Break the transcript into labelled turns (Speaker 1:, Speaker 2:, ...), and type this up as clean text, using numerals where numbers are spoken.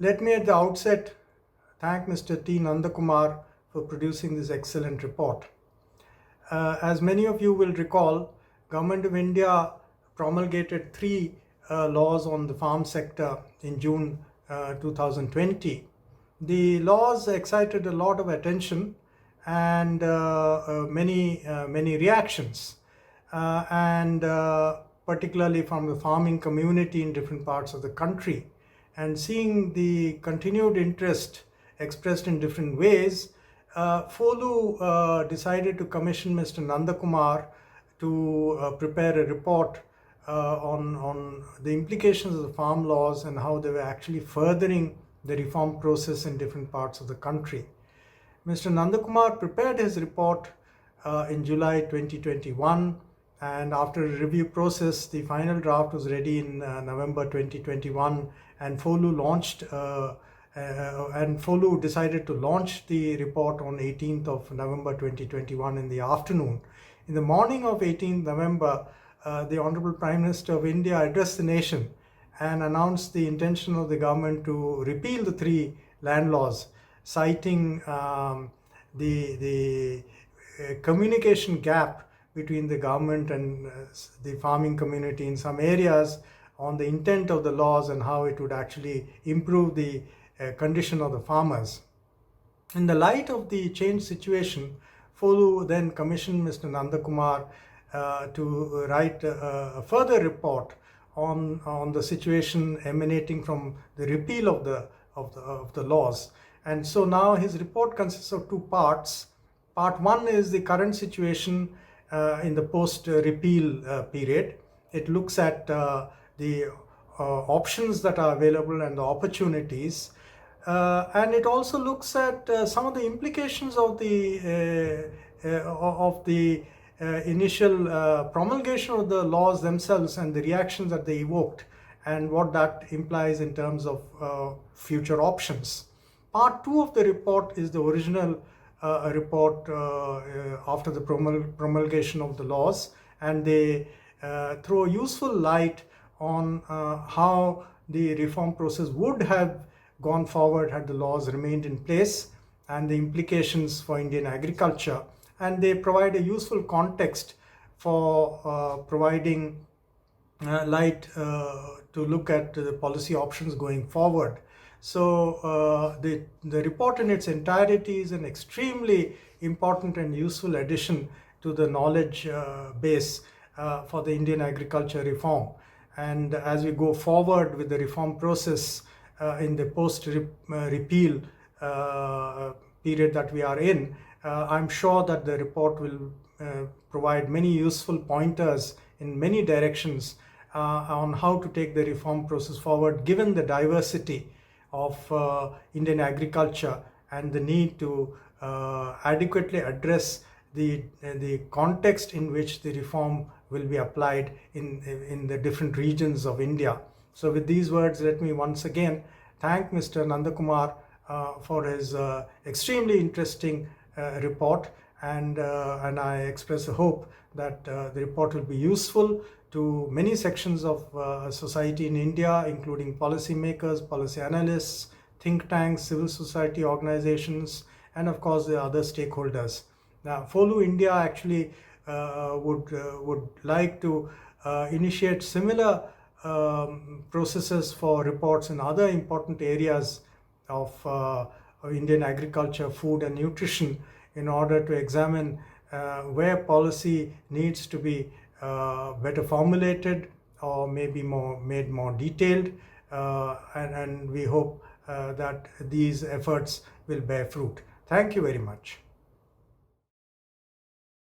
Speaker 1: Let me at the outset thank Mr. T Nanda Kumar for producing this excellent report. As many of you will recall, Government of India promulgated three laws on the farm sector in June 2020. The laws excited a lot of attention and many reactions, particularly from the farming community in different parts of the country. And seeing the continued interest expressed in different ways, FOLU decided to commission Mr. Nanda Kumar to prepare a report on the implications of the farm laws and how they were actually furthering the reform process in different parts of the country. Mr. Nanda Kumar prepared his report in July 2021, and after a review process, the final draft was ready in November 2021, and FOLU decided to launch the report on 18th of November 2021 in the afternoon. In the morning of 18th November, the Honorable Prime Minister of India addressed the nation and announced the intention of the government to repeal the three land laws, citing the communication gap between the government and the farming community in some areas on the intent of the laws and how it would actually improve the condition of the farmers. In the light of the changed situation, FOLU then commissioned Mr. Nanda Kumar to write a further report on the situation emanating from the repeal of the laws. And so now his report consists of two parts. Part one is the current situation in the post-repeal period. It looks at the options that are available and the opportunities. And it also looks at some of the implications of the initial promulgation of the laws themselves and the reactions that they evoked and what that implies in terms of future options. Part two of the report is the original report after the promulgation of the laws, and they throw useful light on how the reform process would have gone forward had the laws remained in place and the implications for Indian agriculture. And they provide a useful context for providing light to look at the policy options going forward. So the report in its entirety is an extremely important and useful addition to the knowledge base for the Indian agriculture reform. And as we go forward with the reform process in the post-repeal period that we are in, I'm sure that the report will provide many useful pointers in many directions on how to take the reform process forward, given the diversity of Indian agriculture and the need to adequately address the context in which the reform will be applied in the different regions of India. So with these words, let me once again thank Mr. Nanda Kumar for his extremely interesting report, and I express a hope that the report will be useful to many sections of society in India, including policymakers, policy analysts, think tanks, civil society organizations, and of course the other stakeholders. Now, FOLU India actually would like to initiate similar processes for reports in other important areas of Indian agriculture, food and nutrition, in order to examine where policy needs to be better formulated or maybe made more detailed, and we hope that these efforts will bear fruit. Thank you very much.